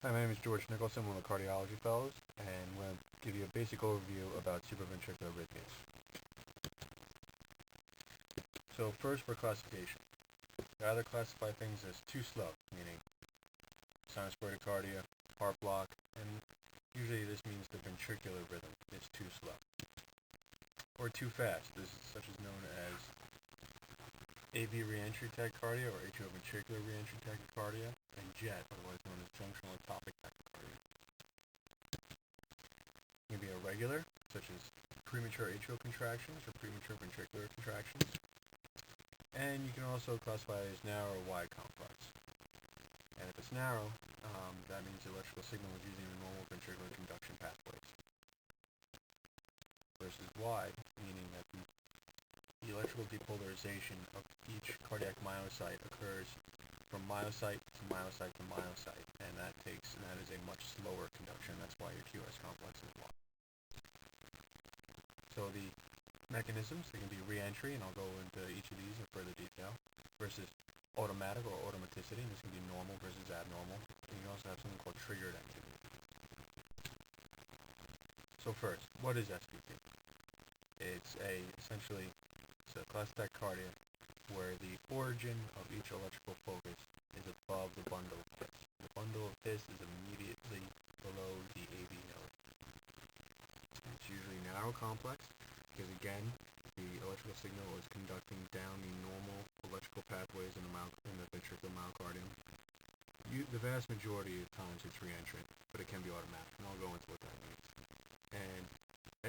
Hi, my name is George Nicholson, one of the cardiology fellows, and I'm going to give you a basic overview about supraventricular arrhythmias. So first, for classification. I either classify things as too slow, meaning sinus bradycardia, heart block, and usually this means the ventricular rhythm is too slow. Or too fast. This is such as known as AV reentry tachycardia or atrioventricular reentry tachycardia, and JET, otherwise known as junctional ectopic tachycardia. It can be irregular, such as premature atrial contractions or premature ventricular contractions. And you can also classify it as narrow or wide complex. And if it's narrow, that means the electrical signal is using the normal ventricular conduction pathways. Versus wide, meaning that the electrical depolarization of each cardiac myocyte occurs from myocyte to myocyte to myocyte, and that is a much slower conduction. That's why your QRS complex is wide. So the mechanisms, they can be reentry, and I'll go into each of these in further detail, versus automatic or automaticity, and this can be normal versus abnormal. And you also have something called triggered activity. So first, what is SVT? It's essentially a class tachycardia where the origin of each electrical focus is above the bundle of His. The bundle of His is immediately below the AV node. It's usually narrow complex because, again, the electrical signal is conducting down the normal electrical pathways in the ventricular myocardium. The vast majority of times it's reentrant, but it can be automatic, and I'll go into what that means. And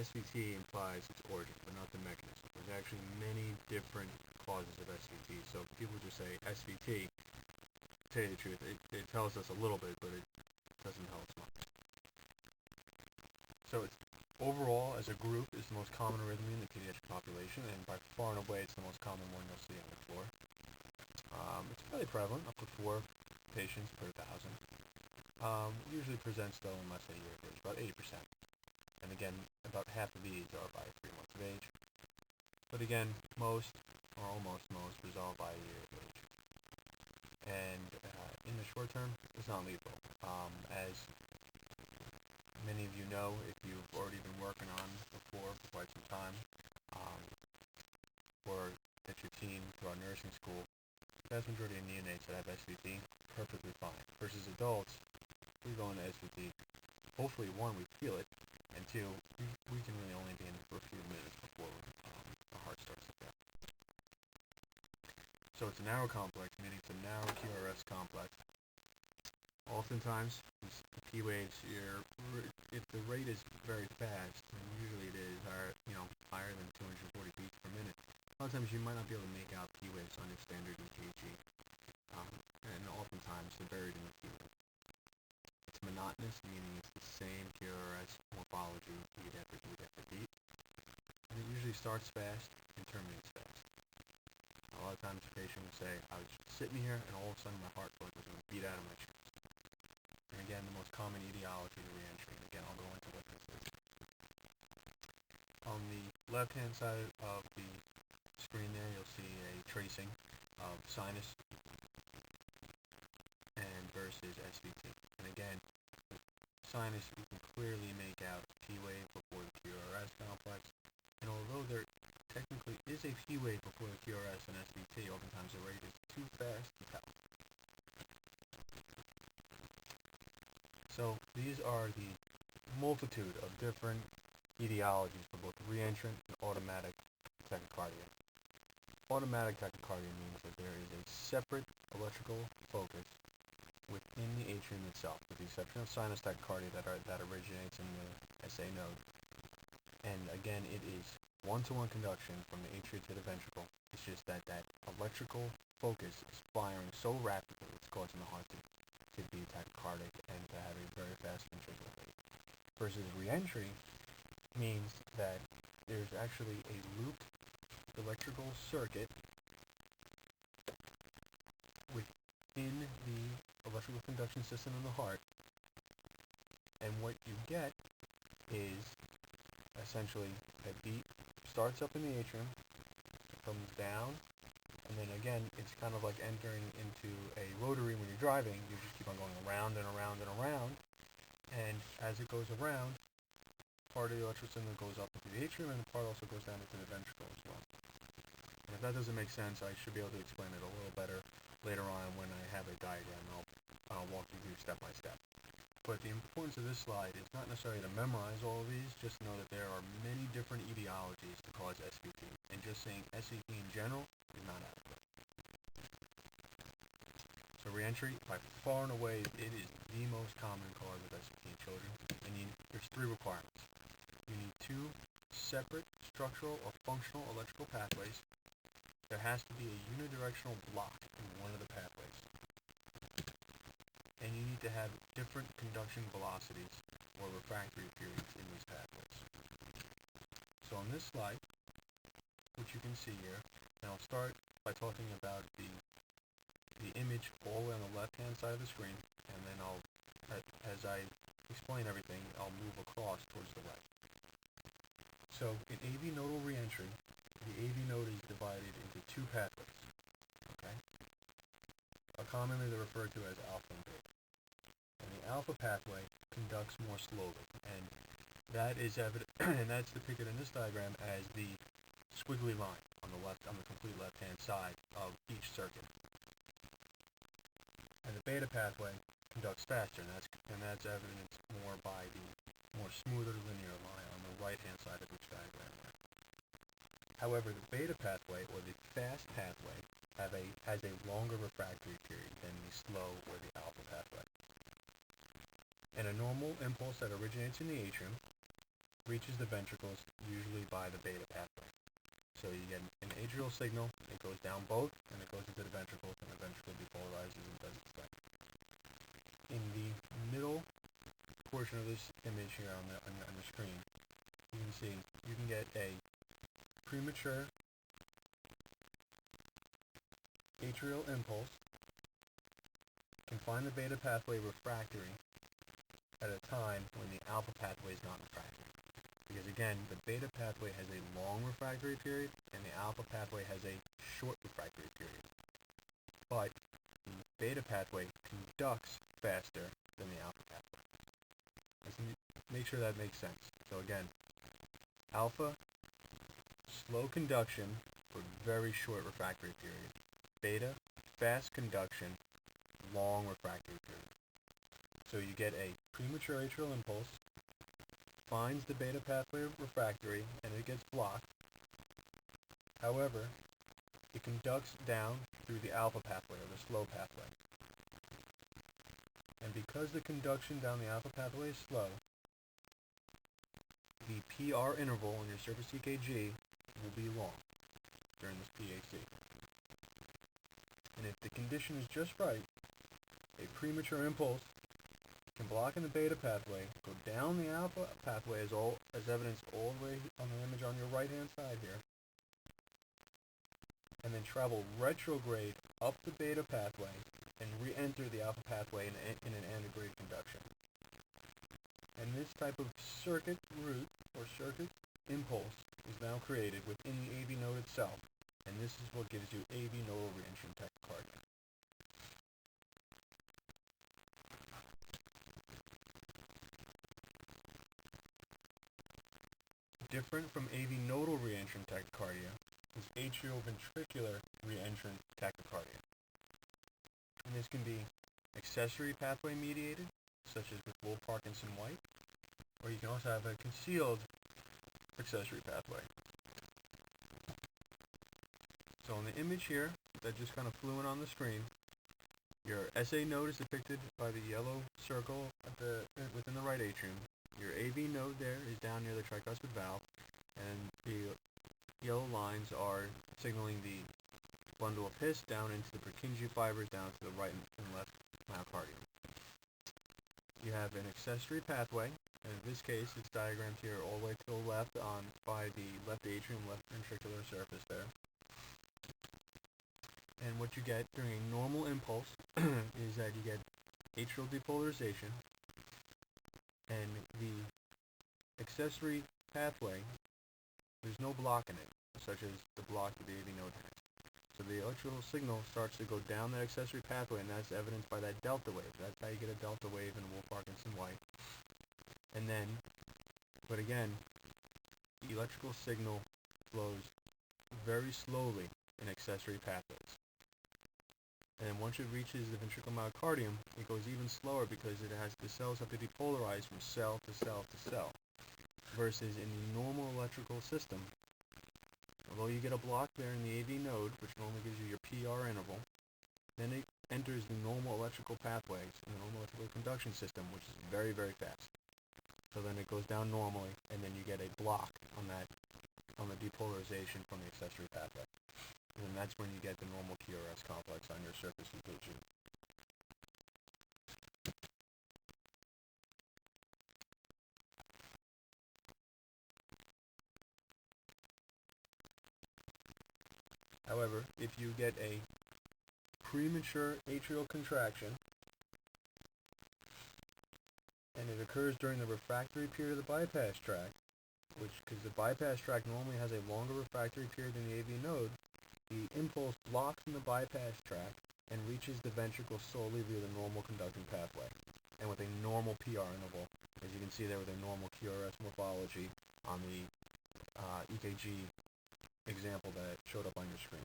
SVT implies its origin, but not the mechanism. There's actually many different causes of SVT. So people just say SVT. To tell you the truth, it tells us a little bit, but it doesn't tell us much. So it's overall, as a group, is the most common arrhythmia in the pediatric population, and by far and away, it's the most common one you'll see on the floor. It's fairly prevalent, up to 4 patients per 1,000. Usually presents, though, in less than a year of age, about 80%. And again, about half of these are by 3 months of age. But again, most, or almost most, resolve by a year of age. And in the short term, it's not lethal. As many of you know, if you've already been working on before for quite some time, or at your teen throughout nursing school, the vast majority of neonates that have SVT, perfectly fine. Versus adults, we go into SVT, hopefully, one, we feel it, and two, we can really only be in it for a few minutes before the heart starts to fail. So it's a narrow complex, meaning it's a narrow QRS complex. Oftentimes, these P waves, if the rate is very fast, and usually it is higher than 240 beats per minute, a lot of times you might not be able to make out P waves under standard EKG, and oftentimes they're buried in the P wave. It's monotonous, meaning it's the same QRS morphology beat after beat after beat, and it usually starts fast and terminates fast. A lot of times the patient will say, I was just sitting here and all of a sudden my heart was going to beat out of my chest. And again, the most common etiology of reentry, and again I'll go into what this is. On the left-hand side of the screen there, you'll see a tracing of sinus and versus SVT. And again, sinus, you can clearly make out P wave before the QRS complex, and although there technically is a P wave before the QRS and SVT, oftentimes the rate is too fast to tell. So these are the multitude of different etiologies for both reentrant and automatic tachycardia. Automatic tachycardia means that there is a separate electrical focus within the atrium itself, with the exception of sinus tachycardia that originates in the SA node. And again, it is one-to-one conduction from the atria to the ventricle. It's just that electrical focus is firing so rapidly it's causing the heart to be tachycardic and to have a very fast ventricular rate. Versus reentry means that there's actually a looped electrical circuit within the electrical conduction system in the heart, and what you get is essentially a beat starts up in the atrium, comes down, and then again it's kind of like entering into a rotary when you're driving. You just keep keep on going around and around and around, and as it goes around, part of the electrical signal goes up into the atrium, and the part also goes down into the ventricle as well. And if that doesn't make sense, I should be able to explain it a little better later on when I have a diagram. I'll walk you through step by step. But the importance of this slide is not necessarily to memorize all of these, just to know that there are many different etiologies to cause SVT, and just saying SVT in general is not adequate. So reentry, by far and away, it is the most common cause of SVT in children, and there's 3 requirements. You need 2 separate structural or functional electrical pathways. There has to be a unidirectional block in one of the pathways. And you need to have different conduction velocities or refractory periods in these pathways. So on this slide, which you can see here, and I'll start by talking about the image all the way on the left-hand side of the screen, and then as I explain everything, I'll move across towards the right. So in AV nodal reentry, the AV node is divided into 2 pathways. Okay? Commonly they're referred to as alpha and beta. And the alpha pathway conducts more slowly, and that is evident, and that's depicted in this diagram as the squiggly line on the complete left-hand side of each circuit. And the beta pathway conducts faster, and that's evidenced more by the more smoother linear line on the right-hand side of each diagram there. However, the beta pathway, or the fast pathway, has a longer refractory period than the slow or the alpha pathway. And a normal impulse that originates in the atrium reaches the ventricles usually by the beta pathway. So you get an atrial signal, it goes down both, and it goes into the ventricles, and the ventricle depolarizes and does its thing. In the middle portion of this image here on the screen, you can see you can get a premature atrial impulse, can find the beta pathway refractory at a time when the alpha pathway is not refractory. Because again, the beta pathway has a long refractory period, and the alpha pathway has a short refractory period. But the beta pathway conducts faster than the alpha pathway. Let's make sure that makes sense. So again, alpha, slow conduction for very short refractory period. Beta, fast conduction, long refractory period. So you get a premature atrial impulse, finds the beta pathway refractory, and it gets blocked. However, it conducts down through the alpha pathway, or the slow pathway. And because the conduction down the alpha pathway is slow, the PR interval on your surface EKG will be long during this PAC. And if the condition is just right, a premature impulse can block in the beta pathway, go down the alpha pathway as evidenced all the way on the image on your right-hand side here, and then travel retrograde up the beta pathway and re-enter the alpha pathway in an antegrade conduction. And this type of circuit route or circuit impulse is now created within the AV node itself, and this is what gives you AV nodal reentry tachycardia. Different from AV nodal reentrant tachycardia is atrioventricular reentrant tachycardia. And this can be accessory pathway mediated, such as with Wolff-Parkinson-White, or you can also have a concealed accessory pathway. So in the image here that just kind of flew in on the screen, your SA node is depicted by the yellow circle within the right atrium. Your AV node there is down near the tricuspid valve, and the yellow lines are signaling the bundle of His down into the Purkinje fibers down to the right and left myocardium. You have an accessory pathway, and in this case it's diagrammed here all the way to the left by the left atrium, left ventricular surface there. And what you get during a normal impulse is that you get atrial depolarization, and the accessory pathway, there's no block in it, such as the block that the AV node has. So the electrical signal starts to go down that accessory pathway, and that's evidenced by that delta wave. That's how you get a delta wave in Wolff-Parkinson-White. And then, but again, the electrical signal flows very slowly in accessory pathways. And then once it reaches the ventricular myocardium, it goes even slower because the cells have to depolarize from cell to cell to cell. Versus in the normal electrical system, although you get a block there in the AV node, which normally gives you your PR interval, then it enters the normal electrical pathways in the normal electrical conduction system, which is very, very fast. So then it goes down normally, and then you get a block on the depolarization from the accessory pathway. And that's when you get the normal QRS complex on your surface EKG. However, if you get a premature atrial contraction, and it occurs during the refractory period of the bypass tract, because the bypass tract normally has a longer refractory period than the AV node, the impulse blocks in the bypass tract and reaches the ventricle solely via the normal conducting pathway, and with a normal PR interval, as you can see there with a normal QRS morphology on the EKG example that showed up on your screen.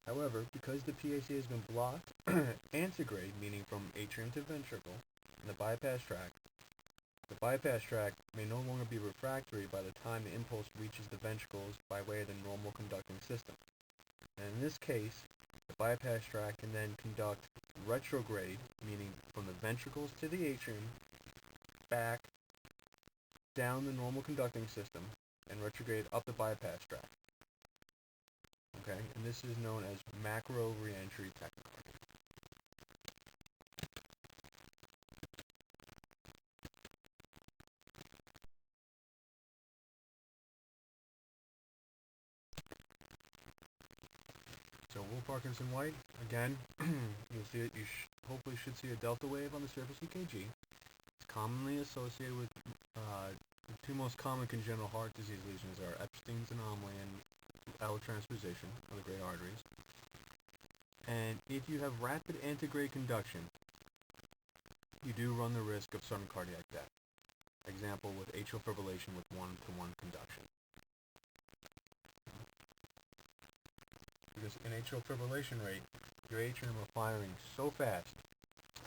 However, because the PAC has been blocked antegrade, meaning from atrium to ventricle, in the bypass tract may no longer be refractory by the time the impulse reaches the ventricles by way of the normal conducting system. And in this case, the bypass tract can then conduct retrograde, meaning from the ventricles to the atrium, back, down the normal conducting system, and retrograde up the bypass tract. Okay, and this is known as macro reentry tachycardia. So Wolff-Parkinson-White, again, you'll see it. You hopefully should see a delta wave on the surface EKG. It's commonly associated with the two most common congenital heart disease lesions are Epstein's anomaly and allotransposition of the great arteries. And if you have rapid antegrade conduction, you do run the risk of sudden cardiac death. Example with atrial fibrillation with one-to-one conduction. Because in atrial fibrillation rate, your atrium are firing so fast,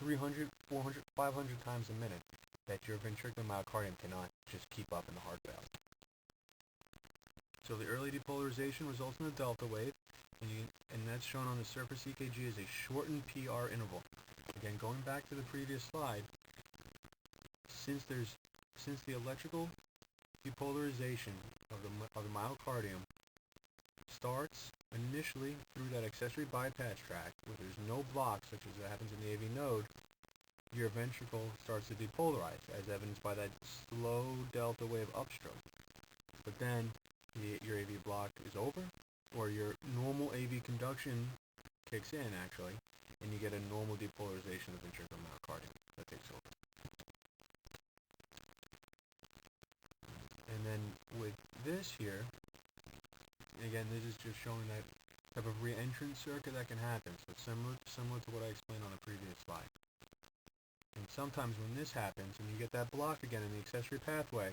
300, 400, 500 times a minute, that your ventricular myocardium cannot just keep up in the heart valve. So the early depolarization results in a delta wave, and that's shown on the surface EKG as a shortened PR interval. Again, going back to the previous slide, since the electrical depolarization of the myocardium starts initially through that accessory bypass tract, where there's no block, such as that happens in the AV node, your ventricle starts to depolarize, as evidenced by that slow delta wave upstroke. But then your AV block is over, or your normal AV conduction kicks in, actually, and you get a normal depolarization of the ventricular myocardium that takes over. And then with this here, again, this is just showing that type of re-entrance circuit that can happen. So similar to what I explained on the previous slide. And sometimes when this happens, and you get that block again in the accessory pathway,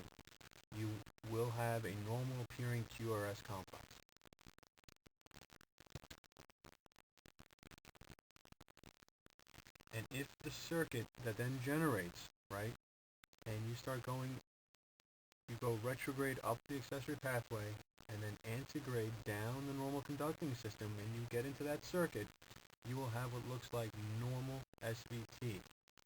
you will have a normal appearing QRS complex. And if the circuit that then generates, right, and you go retrograde up the accessory pathway, and then antegrade down the normal conducting system, and you get into that circuit, you will have what looks like normal SVT,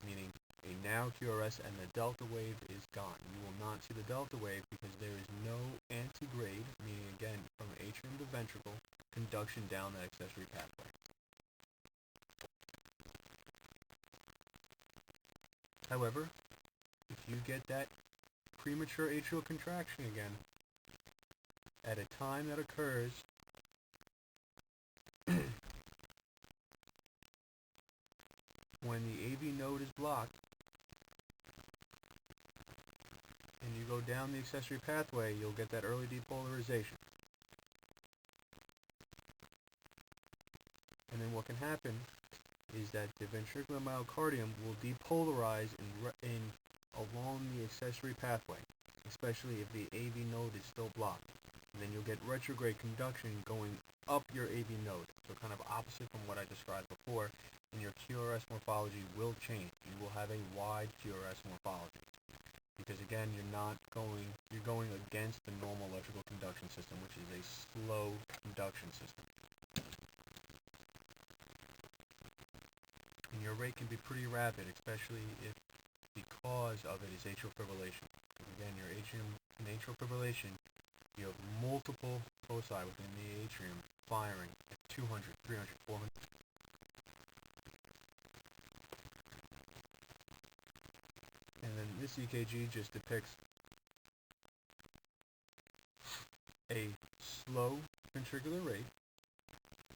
meaning a now QRS, and the delta wave is gone. You will not see the delta wave because there is no antegrade, meaning again from atrium to ventricle, conduction down that accessory pathway. However, if you get that premature atrial contraction again, at a time that occurs when the AV node is blocked, when you go down the accessory pathway, you'll get that early depolarization. And then what can happen is that the ventricular myocardium will depolarize along the accessory pathway, especially if the AV node is still blocked. And then you'll get retrograde conduction going up your AV node. So kind of opposite from what I described before, and your QRS morphology will change. You will have a wide QRS morphology. Because again, you're going against the normal electrical conduction system, which is a slow conduction system. And your rate can be pretty rapid, especially if the cause of it is atrial fibrillation. Again, your atrium, in atrial fibrillation, you have multiple foci within the atrium firing at 200, 300, 400. And then this EKG just depicts a slow ventricular rate.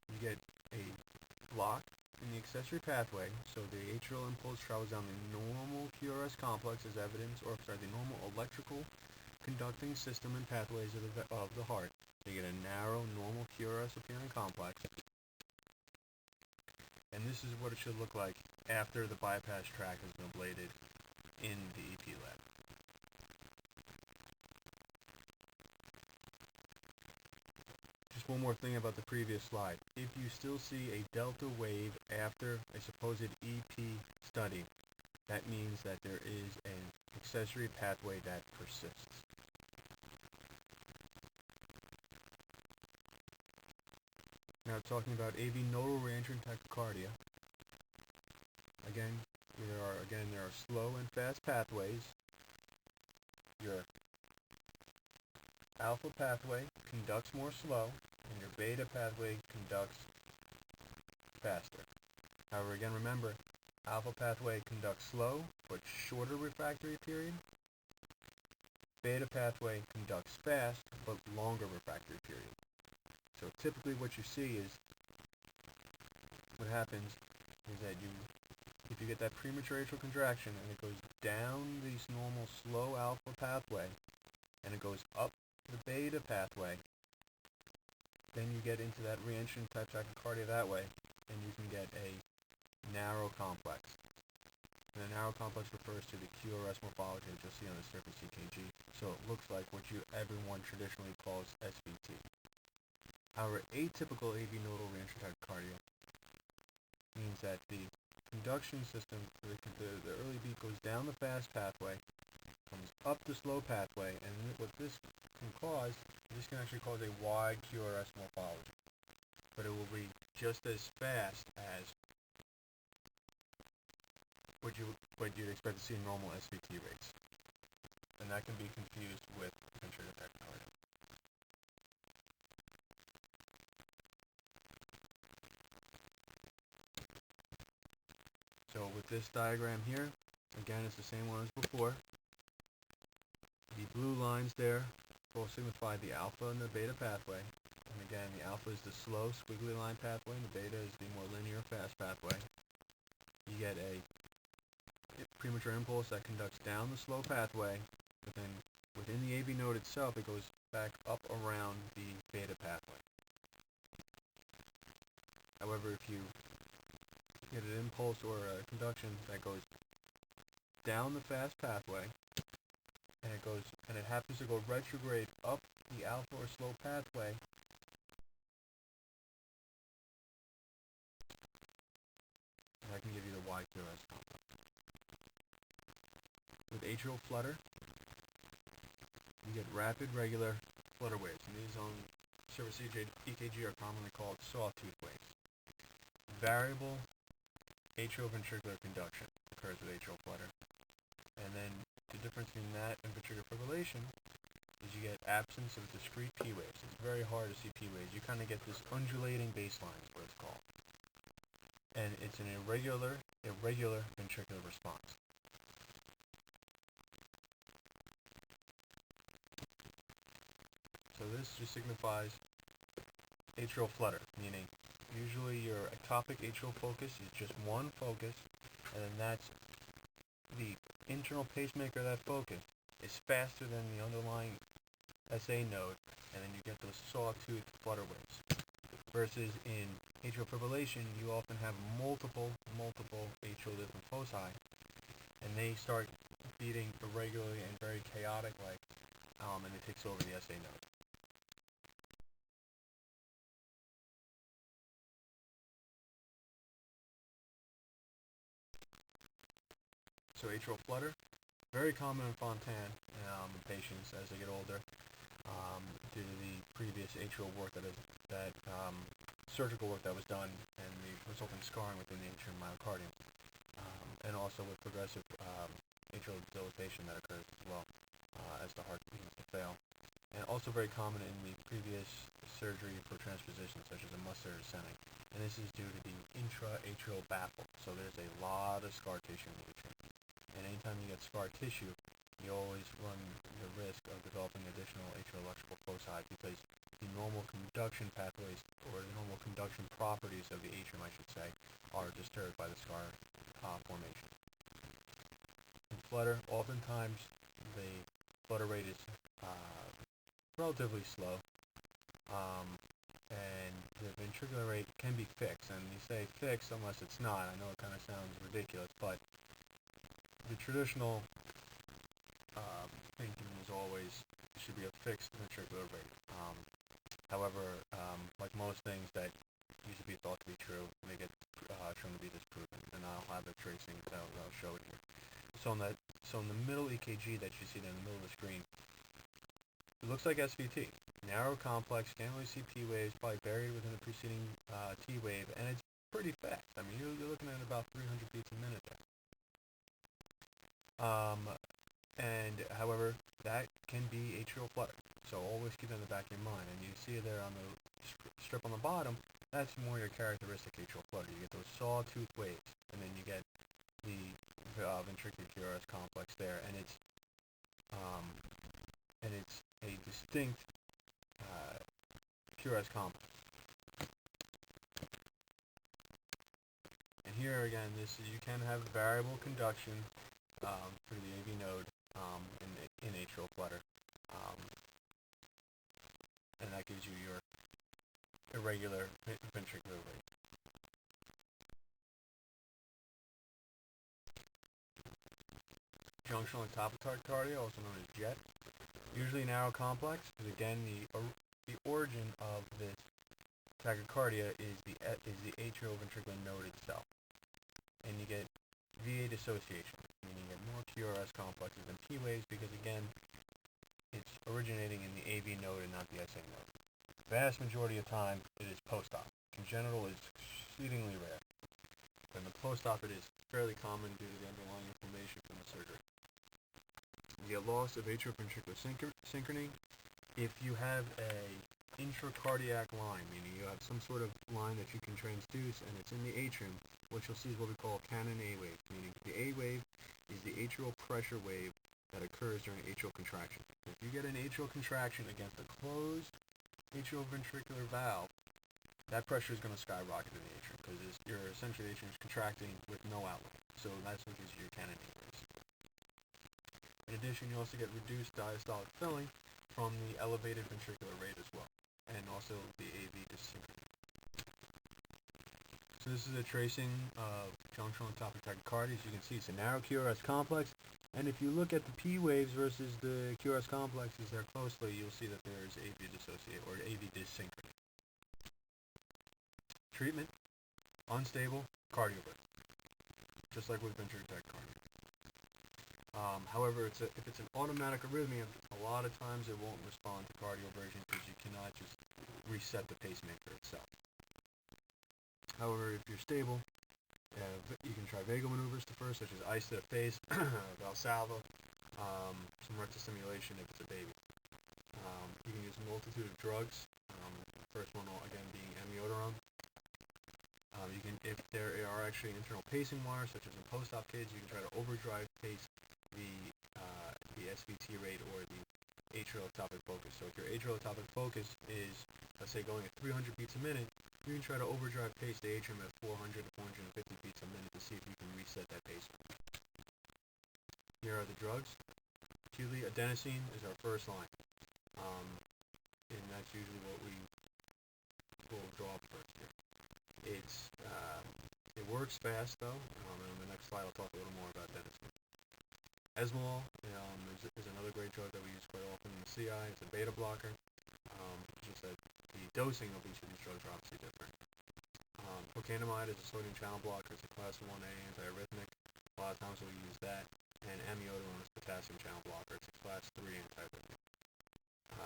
You get a block in the accessory pathway, so the atrial impulse travels down the normal QRS complex as evidence, the normal electrical conducting system and pathways of the heart. So you get a narrow, normal QRS appearing complex. And this is what it should look like after the bypass tract has been ablated in the EP lab. Just one more thing about the previous slide. If you still see a delta wave after a supposed EP study, that means that there is an accessory pathway that persists. Now talking about AV nodal reentry tachycardia. Again, there are slow and fast pathways. Your alpha pathway conducts more slow, and your beta pathway conducts faster. However, again, remember, alpha pathway conducts slow, but shorter refractory period. Beta pathway conducts fast, but longer refractory period. So typically what you see is, what happens is that if you get that premature atrial contraction and it goes down this normal slow alpha pathway and it goes up the beta pathway, then you get into that reentry type tachycardia that way, and you can get a narrow complex. And the narrow complex refers to the QRS morphology that you'll see on the surface EKG. So it looks like what everyone traditionally calls SVT. However, atypical AV nodal reentry tachycardia means that the conduction system, the early beat goes down the fast pathway, comes up the slow pathway, and what this can actually cause a wide QRS morphology. But it will be just as fast as what you'd expect to see in normal SVT rates. And that can be confused with ventricular tachycardia. So with this diagram here, again, it's the same one as before. The blue lines there both signify the alpha and the beta pathway. And again, the alpha is the slow, squiggly line pathway, and the beta is the more linear, fast pathway. You get a premature impulse that conducts down the slow pathway, but then within the AV node itself, it goes back up around the beta pathway. However, if you get an impulse or a conduction that goes down the fast pathway, and it happens to go retrograde up the alpha or slow pathway, that can give you the wide QRS complex. With atrial flutter, you get rapid, regular flutter waves, and these on surface EKG are commonly called sawtooth waves. Variable atrioventricular conduction occurs with atrial flutter. And then the difference between that and ventricular fibrillation is you get absence of discrete P waves. It's very hard to see P waves. You kind of get this undulating baseline is what it's called. And it's an irregular ventricular response. So this just signifies atrial flutter, meaning usually your ectopic atrial focus is just one focus, and then that's the internal pacemaker of that focus is faster than the underlying SA node, and then you get those sawtooth flutter waves. Versus in atrial fibrillation, you often have multiple atrial rhythm foci, and they start beating irregularly and very chaotic-like, and it takes over the SA node. So atrial flutter, very common in Fontan patients as they get older, due to the previous atrial work surgical work that was done and the resulting scarring within the atrial myocardium, and also with progressive atrial dilatation that occurs as well as the heart begins to fail. And also very common in the previous surgery for transposition, such as a muscular descending. And this is due to the intra-atrial baffle. So there's a lot of scar tissue in the atrium. And anytime you get scar tissue, you always run the risk of developing additional atrial electrical foci because the normal conduction pathways, or the normal conduction properties of the atrium, I should say, are disturbed by the scar formation. In flutter, oftentimes the flutter rate is relatively slow, and the ventricular rate can be fixed. And you say fixed unless it's not. I know it kind of sounds ridiculous, but the traditional thinking was always it should be a fixed ventricular rate. However, like most things that used to be thought to be true, they get shown to be disproven, and I'll have the tracing that'll show it here. So in the middle EKG that you see in the middle of the screen, it looks like SVT. Narrow, complex, can't really see P waves, probably buried within the preceding T wave, and it's pretty fast. I mean, you're looking at about 300 beats a minute there. And however, that can be atrial flutter. So always keep it in the back of your mind. And you see it there on the strip on the bottom, that's more your characteristic atrial flutter. You get those sawtooth waves, and then you get the ventricular QRS complex there, and it's a distinct QRS complex. And here again, you can have variable conduction through the AV node in atrial flutter, and that gives you your irregular ventricular rate. Junctional Ectopic tachycardia, also known as JET, usually narrow complex, because again the origin of this tachycardia is the atrioventricular node itself, and you get VA dissociation, meaning you get more QRS complexes than T waves because again it's originating in the AV node and not the SA node. The vast majority of time it is post-op. Congenital is exceedingly rare, but in the post-op it is fairly common due to the underlying inflammation from the surgery. You get loss of atrioventricular synchrony if you have a intracardiac line, meaning you have some sort of line that you can transduce and it's in the atrium. What you'll see is what we call canon A wave, meaning the A wave is the atrial pressure wave that occurs during atrial contraction. If you get an atrial contraction against a closed atrioventricular valve, that pressure is going to skyrocket in the atrium because your essentially atrium is contracting with no outlet. So that's what gives you your canon A waves. In addition, you also get reduced diastolic filling from the elevated ventricular rate as well, and also the AV dyssynchrony. So this is a tracing of junctional ectopic tachycardia. As you can see, it's a narrow QRS complex, and if you look at the P waves versus the QRS complexes there closely, you'll see that there is AV dissociation or AV dyssynchrony. Treatment: unstable cardioversion, just like with ventricular tachycardia. However, if it's an automatic arrhythmia, a lot of times it won't respond to cardioversion because you cannot just reset the pacemaker itself. However, if you're stable, you can try vagal maneuvers first, such as ice to the face, Valsalva, some rectal stimulation if it's a baby. You can use a multitude of drugs. The first one, again, being amiodarone. If there are actually internal pacing wires, such as in post-op kids, you can try to overdrive pace the SVT rate or the atrial ectopic focus. So if your atrial ectopic focus is, let's say, going at 300 beats a minute, you can try to overdrive pace the atrium at 400 to 450 beats a minute to see if you can reset that pace. Here are the drugs. acutely. Adenosine is our first line, and that's usually what we will draw up first here. It works fast though, and on the next slide I'll talk a little more about adenosine. Esmolol is another great drug that we use quite often in the CI. It's a beta blocker. Just that the dosing of each of these drugs are obviously different. Procainamide is a sodium channel blocker. It's a class 1A antiarrhythmic. A lot of times we'll use that. And amiodarone is a potassium channel blocker. It's a class 3 antiarrhythmic.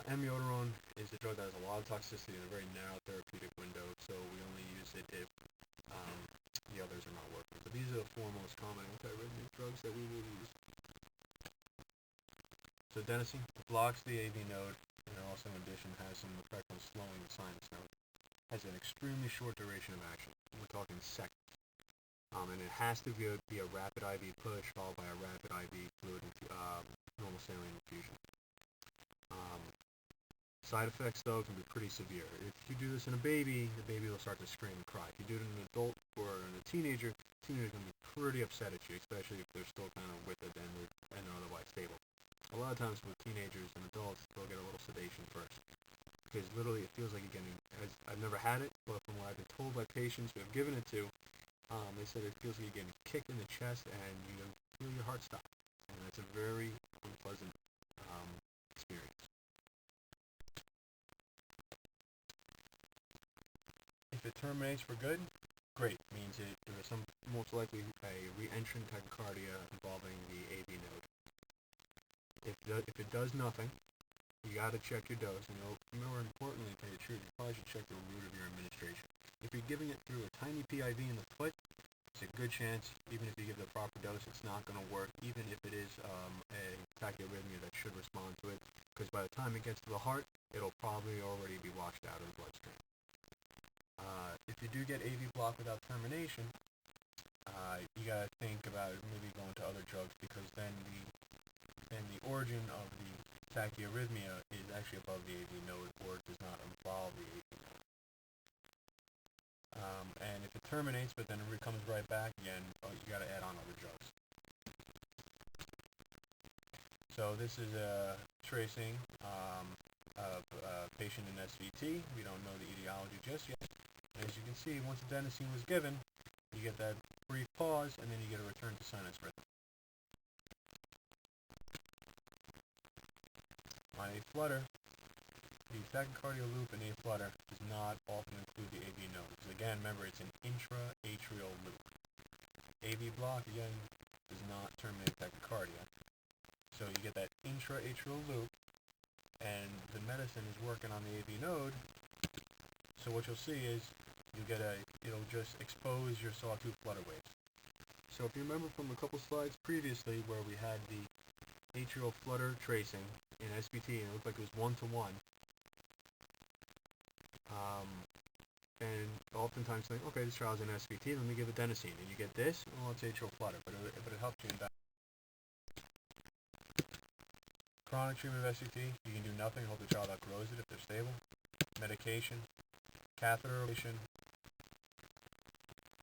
Amiodarone is a drug that has a lot of toxicity in a very narrow therapeutic window, so we only use it if the others are not working. But these are the four most common antiarrhythmic drugs that we will use. So adenosine blocks the AV node, and also in addition has some effect on slowing the sinus node. Has an extremely short duration of action. We're talking seconds. And it has to be a rapid IV push followed by a rapid IV fluid normal saline infusion. Side effects, though, can be pretty severe. If you do this in a baby, the baby will start to scream and cry. If you do it in an adult or in a teenager, the teenager can be pretty upset at you, especially if they're still kind of with it and they're otherwise stable. A lot of times with teenagers and adults, they'll get a little sedation first. Because literally it feels like you're getting, I've never had it, but from what I've been told by patients who have given it to, they said it feels like you're getting kicked in the chest and you feel your heart stop. And that's a very unpleasant experience. If it terminates for good, great. Means there is most likely a reentrant tachycardia involving the AV node. If it does nothing, you got to check your dose, and more importantly, to tell you the truth, you probably should check the route of your administration. If you're giving it through a tiny PIV in the foot, it's a good chance, even if you give the proper dose, it's not going to work, even if it is a tachyarrhythmia that should respond to it, because by the time it gets to the heart, it'll probably already be washed out of the bloodstream. If you do get AV block without termination, you got to think about maybe going to other drugs, because then the origin of the tachyarrhythmia is actually above the AV node, or does not involve the AV node. And if it terminates, but then it comes right back again, you got to add on other drugs. So this is a tracing of a patient in SVT. We don't know the etiology just yet. And as you can see, once adenosine was given, you get that brief pause, and then you get a return to sinus rhythm. On a flutter, the tachycardial loop in a flutter does not often include the AV node. Because again, remember, it's an intra-atrial loop. AV block, again, does not terminate tachycardia. So you get that intra-atrial loop, and the medicine is working on the AV node. So what you'll see is it'll just expose your sawtooth flutter waves. So if you remember from a couple slides previously where we had the atrial flutter tracing in SVT, and it looked like it was 1-to-1. And oftentimes think, okay, this trial's in SVT, let me give adenosine, and you get this, well, it's atrial flutter, but it helps you in that. Chronic treatment of SVT, you can do nothing, hope the child outgrows it if they're stable. Medication, catheter ablation,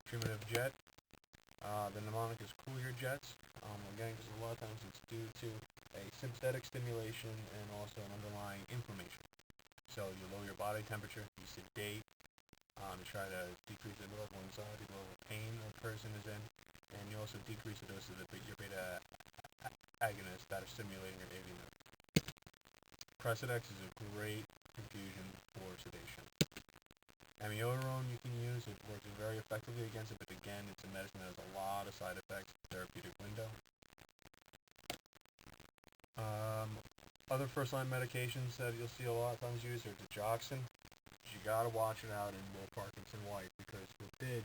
treatment of jet. The mnemonic is cool your jets, again, because a lot of times it's due to a sympathetic stimulation and also an underlying inflammation. So you lower your body temperature, you sedate, you try to decrease the level of anxiety, the level of pain the person is in, and you also decrease the dose of your beta agonists that are stimulating your AV node. Precedex is a great infusion for sedation. Amiodarone you can use, it works very effectively against it, but again, it's a medicine that has a lot of side effects, therapeutic window. Other first-line medications that you'll see a lot of times used are digoxin. You gotta watch it out in Will Parkinson White, because with dig,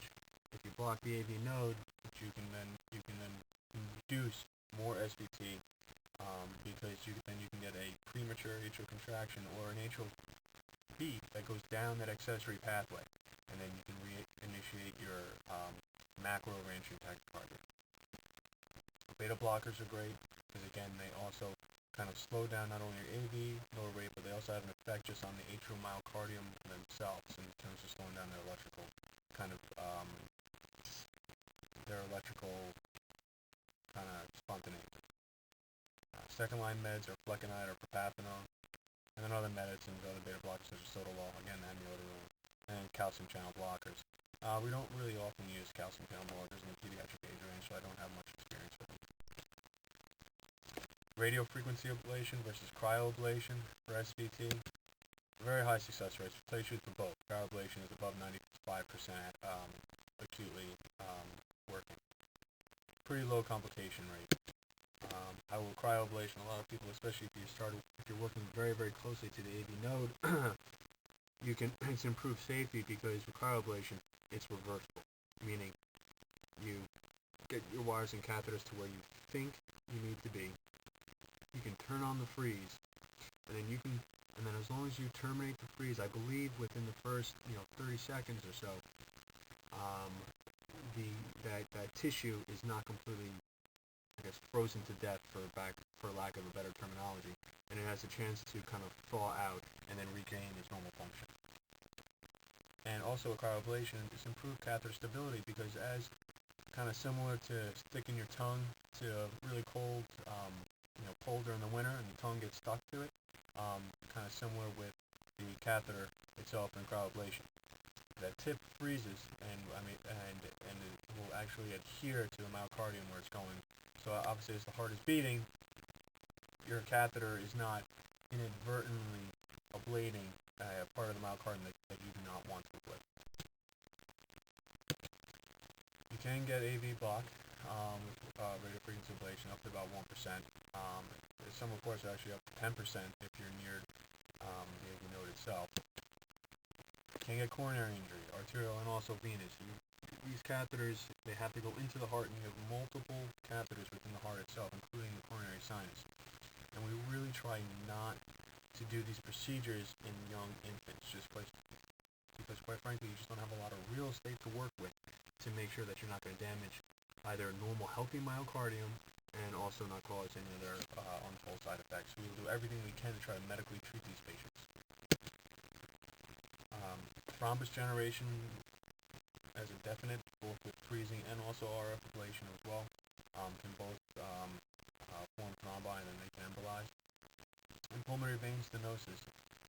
if you block the AV node, you can then induce more SVT, because you can get a premature atrial contraction or an atrial beat that goes down that accessory pathway, and then you can reinitiate your macro reentrant tachycardia. Beta blockers are great, because again, they also kind of slow down not only your AV lower rate, but they also have an effect just on the atrial myocardium themselves in terms of slowing down their electrical spontaneity. Second-line meds are flecainide or propafenone. And then other medicines, other beta blockers such as sotalol, again, amiodarone, and calcium channel blockers. We don't really often use calcium channel blockers in the pediatric age range, so I don't have much experience with them. Radiofrequency ablation versus cryoablation for SVT. Very high success rates. To tell you the truth, for both. Cryoablation is above 95% acutely working. Pretty low complication rate. However, cryoablation, a lot of people, especially if you're working very, very closely to the AV node, it's improved safety because with cryoablation, it's reversible, meaning you get your wires and catheters to where you think you need to be. You can turn on the freeze, and then as long as you terminate the freeze, I believe within the first 30 seconds or so, that tissue is not completely, I guess, frozen to death for lack of a better terminology, and it has a chance to kind of thaw out and then regain its normal function. And also with cryoablation, it's improved catheter stability because as kind of similar to sticking your tongue to really cold, cold during the winter and the tongue gets stuck to it, kind of similar with the catheter itself in cryoablation. That tip freezes and it will actually adhere to the myocardium where it's going. So obviously as the heart is beating, your catheter is not inadvertently ablating a part of the myocardium that you do not want to ablate. You can get AV block with radiofrequency ablation up to about 1%. Some reports are actually up to 10% if you're near the AV node itself. You can get coronary injury, arterial and also venous. These catheters, they have to go into the heart, and you have multiple catheters within the heart itself, including the coronary sinus. And we really try not to do these procedures in young infants, just because quite frankly, you just don't have a lot of real estate to work with to make sure that you're not going to damage either normal healthy myocardium and also not cause any other untold side effects. We will do everything we can to try to medically treat these patients. Thrombus generation as a definite, both with freezing and also RF ablation as well, can both form thrombi and then they can embolize. And pulmonary vein stenosis,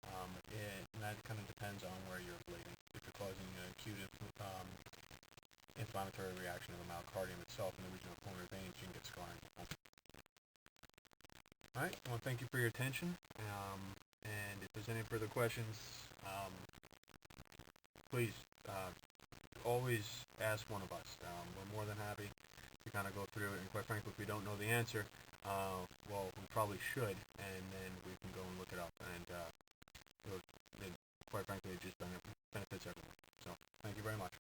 and that kind of depends on where you're ablating. If you're causing an acute inflammatory reaction of the myocardium itself in the region of pulmonary veins, you can get scarring. Alright, well, thank you for your attention, and if there's any further questions, please always ask one of us. We're more than happy to kind of go through it, and quite frankly, if we don't know the answer, well, we probably should, and then we can go and look it up, and quite frankly, it just benefits everyone. So, thank you very much.